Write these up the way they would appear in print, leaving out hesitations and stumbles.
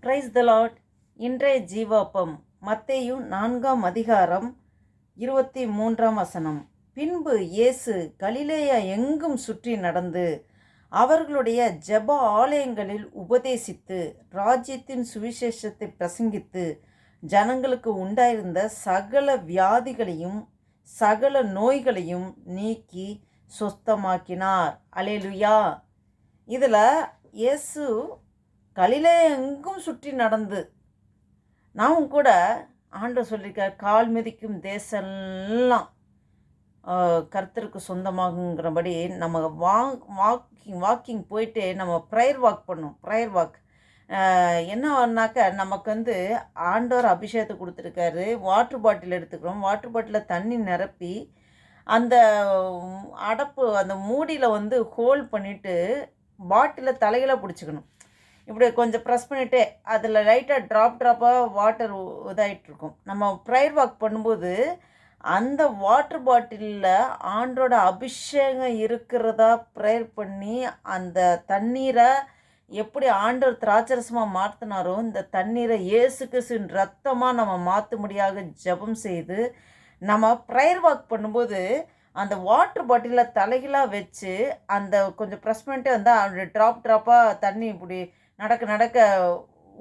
Price the Lord. இன்றைய ஜீவாப்பம் மத்தேயு 4ஆம் அதிகாரம் 23ஆம் வசனம். பின்பு இயேசு கலிலேயா எங்கும் சுற்றி நடந்து அவர்களுடைய ஜெப ஆலயங்களில் உபதேசித்து ராஜ்யத்தின் சுவிசேஷத்தை பிரசங்கித்து ஜனங்களுக்கு உண்டாயிருந்த சகல வியாதிகளையும் சகல நோய்களையும் நீக்கி சொஸ்தமாக்கினார். அல்லேலூயா. இதில் இயேசு கலிலேயா எங்கும் சுற்றி நடந்து, நாமும் கூட ஆண்டவர் சொல்லியிருக்கார், கால் மிதிக்கும் தேசம்லாம் கர்த்தருக்கு சொந்தமாகுங்கிறபடி நம்ம வாக்கிங் போயிட்டு நம்ம ப்ரேயர் வாக் பண்ணோம். ப்ரேயர் வாக் என்னன்னாக்கா, நமக்கு ஆண்டவர் அபிஷேகத்தை கொடுத்துருக்காரு. வாட்டர் பாட்டில் எடுத்துக்கிறோம். வாட்டர் பாட்டிலில் தண்ணி நிரப்பி அந்த அடப்பு அந்த மூடியில் ஹோல்ட் பண்ணிவிட்டு பாட்டிலை தலையில பிடிச்சிக்கணும். இப்படி கொஞ்சம் ப்ரெஸ் பண்ணிவிட்டு அதில் லைட்டாக ட்ராப்பாக வாட்டர் இதாகிட்ருக்கும். நம்ம ப்ரேயர் வாக் பண்ணும்போது அந்த வாட்டர் பாட்டிலில் ஆண்டோட அபிஷேகம் இருக்கிறதா ப்ரேயர் பண்ணி அந்த தண்ணீரை எப்படி ஆண்டவர் திராட்சரசமாக மாற்றினாரோ இந்த தண்ணீரை இயேசு கிறிஸ்துவின் ரத்தமாக நம்ம மாற்றும்படியாக ஜெபம் செய்து நம்ம ப்ரேயர் வாக் பண்ணும்போது அந்த வாட்டர் பாட்டிலில் தலைகளாக வச்சு அந்த கொஞ்சம் ப்ரெஸ் பண்ணிட்டு அந்த ட்ராப்பாக தண்ணி இப்படி நடக்க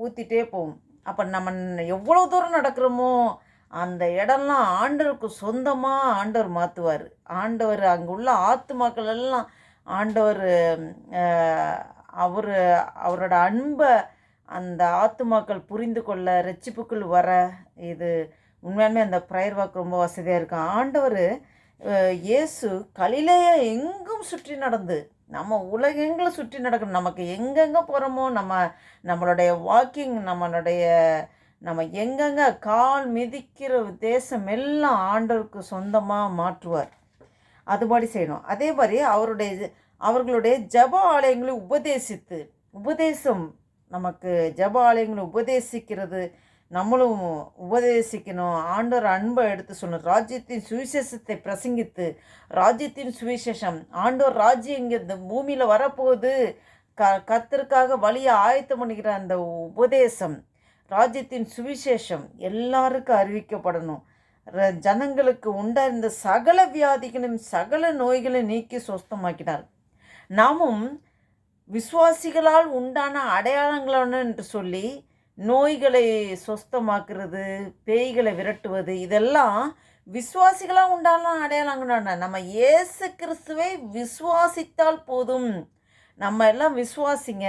ஊற்றிட்டே போகும். அப்போ நம்ம எவ்வளோ தூரம் நடக்கிறோமோ அந்த இடம்லாம் ஆண்டவருக்கு சொந்தமாக ஆண்டவர் மாற்றுவார். ஆண்டவர் அங்கே உள்ள ஆத்துமாக்கள் எல்லாம் ஆண்டவர் அவரோட அன்பை அந்த ஆத்துமாக்கள் புரிந்து கொள்ள ரட்சிப்புக்குள் வர இது உண்மையாலுமே அந்த ப்ரேயர் வாக் ரொம்ப வசதியாக இருக்கும். ஆண்டவர் இயேசு கலிலேயா எங்கும் சுற்றி நடந்து நம்ம உலகெங்கிலும் சுற்றி நடக்கணும். நமக்கு எங்கெங்கே போகிறோமோ நம்மளுடைய வாக்கிங் நம்ம எங்கெங்கே கால் மிதிக்கிற தேசம் எல்லாம் ஆண்டவருக்கு சொந்தமாக மாற்றுவார். அது மாதிரி செய்யணும். அதே மாதிரி அவர்களுடைய ஜெப ஆலயங்களை உபதேசம் நமக்கு ஜெப ஆலயங்களை உபதேசிக்கிறது நம்மளும் உபதேசிக்கணும். ஆண்டவர் அன்பை எடுத்து சொல்லணும். ராஜ்யத்தின் சுவிசேஷத்தை பிரசங்கித்து ராஜ்யத்தின் சுவிசேஷம் ஆண்டவர் ராஜ்யம் இங்கே இந்த பூமியில் வரப்போகுது, கர்த்தருக்காக வழியை ஆயத்தம் பண்ணிக்கிற அந்த உபதேசம் ராஜ்யத்தின் சுவிசேஷம் எல்லாருக்கும் அறிவிக்கப்படணும். ஜனங்களுக்கு உண்டாயிருந்த சகல வியாதிகளையும் சகல நோய்களையும் நீக்கி சொஸ்தமாக்கினார். நாமும் விசுவாசிகளால் உண்டான அடையாளங்களோன்னு என்று சொல்லி நோய்களை சொஸ்தமாக்குறது, பேய்களை விரட்டுவது, இதெல்லாம் விசுவாசிகளாக உண்டான அடையாளங்களான நம்ம இயேசு கிறிஸ்துவை விசுவாசித்தால் போதும். நம்ம எல்லாம் விசுவாசிங்க.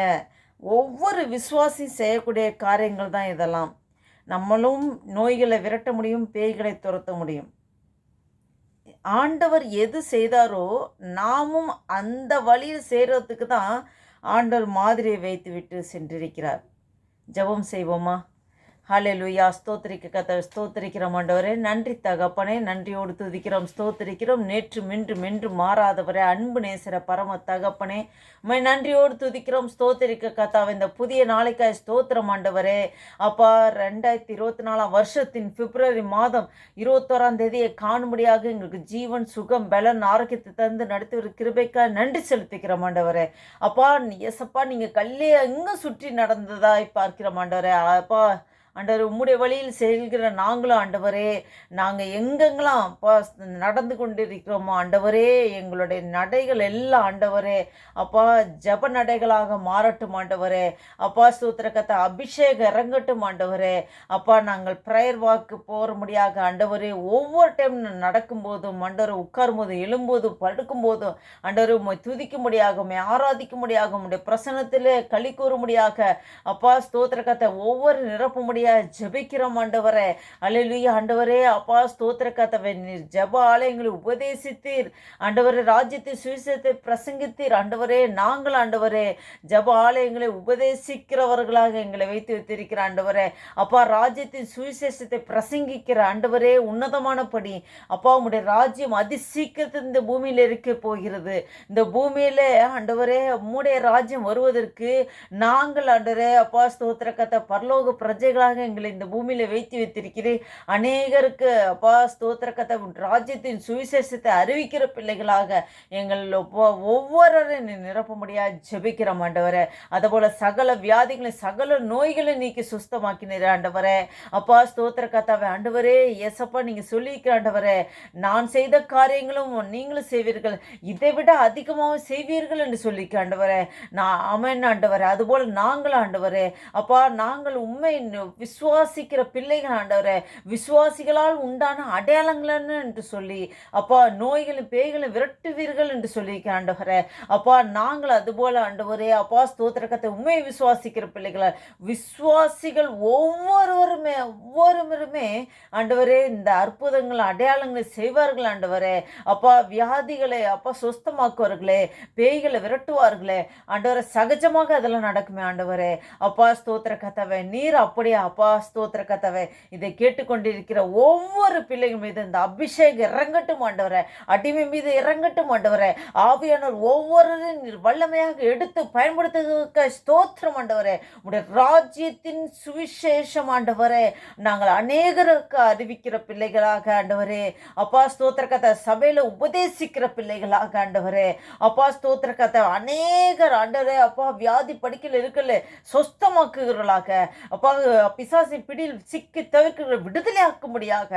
ஒவ்வொரு விசுவாசியும் செய்யக்கூடிய காரியங்கள் தான் இதெல்லாம். நம்மளும் நோய்களை விரட்ட முடியும், பேய்களை துரத்த முடியும். ஆண்டவர் எது செய்தாரோ நாமும் அந்த வழியில் செய்கிறதுக்கு தான் ஆண்டவர் மாதிரியை வைத்து விட்டு சென்றிருக்கிறார். ஜெபம் செய்வோமா? ஹல்லேலூயா. ஸ்தோத்திரிக்கிறோம் ஆண்டவரே. நன்றி தகப்பனே, நன்றியோடு துதிக்கிறோம், ஸ்தோத்திரிக்கிறோம். நேற்று மென்று மாறாதவரே, அன்பு நேசர பரம தகப்பனே, உம்மை நன்றியோடு துதிக்கிறோம், ஸ்தோத்திரிக்க கத்தாவே. இந்த புதிய நாளைக்காய் ஸ்தோத்திரம் ஆண்டவரே. அப்பா, 2024 வருஷத்தின் பிப்ரவரி மாதம் 21ஆம் தேதியை காணும்படியாக எங்களுக்கு ஜீவன் சுகம் பலன் ஆரோக்கியத்தை தந்து நடத்தி ஒரு கிருபைக்காய் நன்றி செலுத்திக்கிறோம் ஆண்டவரே. அப்பா எஸ்அப்பா, நீங்கள் கல்லே எங்கே சுற்றி நடந்ததாய் பார்க்கிறோம் ஆண்டவரே. அப்பா ஆண்டவர், உம்முடைய வழியில் செல்கிற நாங்களும் ஆண்டவரே, நாங்கள் எங்கெங்கெல்லாம் அப்பா நடந்து கொண்டிருக்கிறோமோ ஆண்டவரே, எங்களுடைய நடைகள் எல்லாம் ஆண்டவரே அப்பா ஜப நடைகளாக மாறட்டும் ஆண்டவரே. அப்பா ஸ்தோத்திரக்கத்தை அபிஷேகம் இறங்கட்டும் ஆண்டவரே. அப்பா, நாங்கள் ப்ரேயர் வாக்கு போகிற முடியாக ஆண்டவரே, ஒவ்வொரு டைம் நடக்கும்போதும் ஆண்டவர், உட்காரும் போதும் எழும்போதும் படுக்கும்போதும் ஆண்டவர், உம்மை துதிக்கும்படியாக, உம்மை ஆராதிக்கும்படியாக, உம்முடைய பிரசன்னத்திலே களி கூறும்படியாக அப்பா ஸ்தோத்திரக்கத்தை ஒவ்வொரு நிரப்பும்படியாக ஜெபிக்கிறோம் ஆண்டவரே. அல்லேலூயா ஆண்டவரே. அப்பா ஸ்தோத்திரக்கத்தவே, நீர் ஜெப ஆலயங்களை உபதேசித்தீர் ஆண்டவரே, ராஜ்யத்தை சுவிசேஷத்தை பிரசங்கித்தீர் ஆண்டவரே. நாங்கள் ஆண்டவரே ஜெப ஆலயங்களை உபதேசிக்கிறவர்களாக எங்களை வைத்து வைத்திருக்கிற ஆண்டவரே. அப்பா, ராஜ்யத்தின் சுவிசேஷத்தை பிரசங்கிக்கிற ஆண்டவரே, உன்னதமான படி அப்பா, உம்முடைய ராஜ்யம் அதிசீக்கிரத்தில் இந்த பூமியில் இருக்க போகிறது. இந்த பூமியிலே ஆண்டவரே உம்முடைய ராஜ்யம் வருவதற்கு நாங்கள் ஆண்டவரே அப்பா ஸ்தோத்திரக்கத்தை பரலோக பிரஜைகளாக பிள்ளைகளாக எங்களை இந்த பூமியில் வைத்து வைத்திருக்கிறேன். அநேகருக்கு அப்பா ஸ்தோத்திர கதை ராஜ்யத்தின் சுவிசேஷத்தை அறிவிக்கிற பிள்ளைகளாக எங்கள் ஒவ்வொருவரையும் நீ நிரப்ப முடியாது ஜெபிக்கிறோம் ஆண்டவரே. அதுபோல் சகல வியாதிகளை சகல நோய்களை நீக்கி சுஸ்தமாக்கினீர் ஆண்டவரே. அப்பா ஸ்தோத்திர கத்தாவே ஆண்டவரே, ஏசப்பா நீங்கள் சொல்லியிருக்கிற ஆண்டவரே, நான் செய்த காரியங்களும் நீங்களும் செய்வீர்கள், இதை விட அதிகமாக செய்வீர்கள் என்று சொல்லிக்க ஆண்டவரே. நான் அமேன் ஆண்டவரே. அதுபோல் நாங்கள் ஆண்டவரே அப்பா நாங்கள் உண்மை விசுவாசிக்கிற பிள்ளைகள் ஆண்டவரே, விசுவாசிகளால் உண்டான அடையாளங்கள் என்று சொல்லி அப்பா நோய்களும் பேய்களும் விரட்டுவீர்கள் என்று சொல்லியிருக்க ஆண்டவரே. அப்பா நாங்கள் அதுபோல் ஆண்டவரே அப்பா ஸ்தோத்திரக்கத்தை உண்மை விசுவாசிக்கிற பிள்ளைகளை விசுவாசிகள் ஒவ்வொருவருமே ஆண்டவரே இந்த அற்புதங்கள் அடையாளங்களை செய்வார்கள் ஆண்டவரே. அப்பா வியாதிகளை அப்பா சுஸ்தமாக்குவார்களே, பேய்களை விரட்டுவார்களே ஆண்டவரை. சகஜமாக அதெல்லாம் நடக்குமே ஆண்டவரே. அப்பா ஸ்தோத்திர கத்தவை நீர் அப்படியே அப்பா ஸ்தோத்திர கத்தவை இதை கேட்டுக்கொண்டிருக்கிற ஒவ்வொரு பிள்ளைகள் மீது இந்த அபிஷேகம் இறங்கட்டும் ஆண்டவரே, அடிமை மீது இறங்கட்டும் ஆண்டவரே. ஆவியானவர் ஒவ்வொருவரையும் நீர் வல்லமையாக எடுத்து பயன்படுத்துவதற்கு ஸ்தோத்திரம் ஆண்டவரே. உடைய ராஜ்யத்தின் சுவிசேஷம் ஆண்டவரே நாங்கள் அநேகருக்கு அறிவிக்கிற பிள்ளைகளாக ஆண்டவரே. அப்பா ஸ்தோத்திர கத்தை சபையில் உபதேசிக்கிற பிள்ளைகளாக ஆண்டவரே. அப்பா ஸ்தோத்திர கத்தை அநேகர் ஆண்டவரே அப்பா வியாதி படிக்கல இருக்கல சொஸ்தமாக்குகிறவர்களாக அப்பா பிசாசின் பிடியில் சிக்கி தவிர்க்கிற விடுதலையாக்கும்படியாக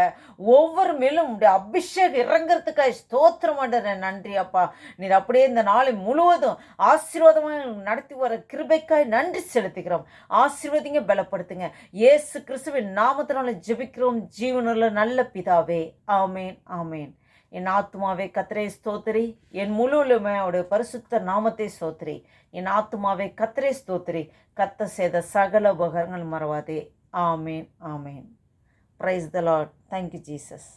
ஒவ்வொரு மேலும் உடைய அபிஷேகம் இறங்கிறதுக்காக ஸ்தோத்திரம் ஆண்டவரே. நன்றி அப்பா. நீர் அப்படியே இந்த நாளை முழுவதும் ஆசீர்வாதமாக நடத்தி வர கிருபைக்காய் நன்றி செலுத்துகிறோம். ஆசீர்வதிங்க, பலப்படுத்துங்க. இயேசு கிறிஸ்துவின் நாமத்தினால ஜெபிக்கிறோம் ஜீவனுள்ள நல்ல பிதாவே. ஆமேன் ஆமேன். என் ஆத்துமாவே கர்த்தரை ஸ்தோத்திரி, என் முழுவலுமே அவருடைய பரிசுத்த நாமத்தை ஸ்தோத்திரி. என் ஆத்துமாவே கர்த்தரை ஸ்தோத்திரி, கர்த்தர் செய்த சகல உபகாரங்கள் மறவாதே. Amen amen. Praise the Lord. Thank you Jesus.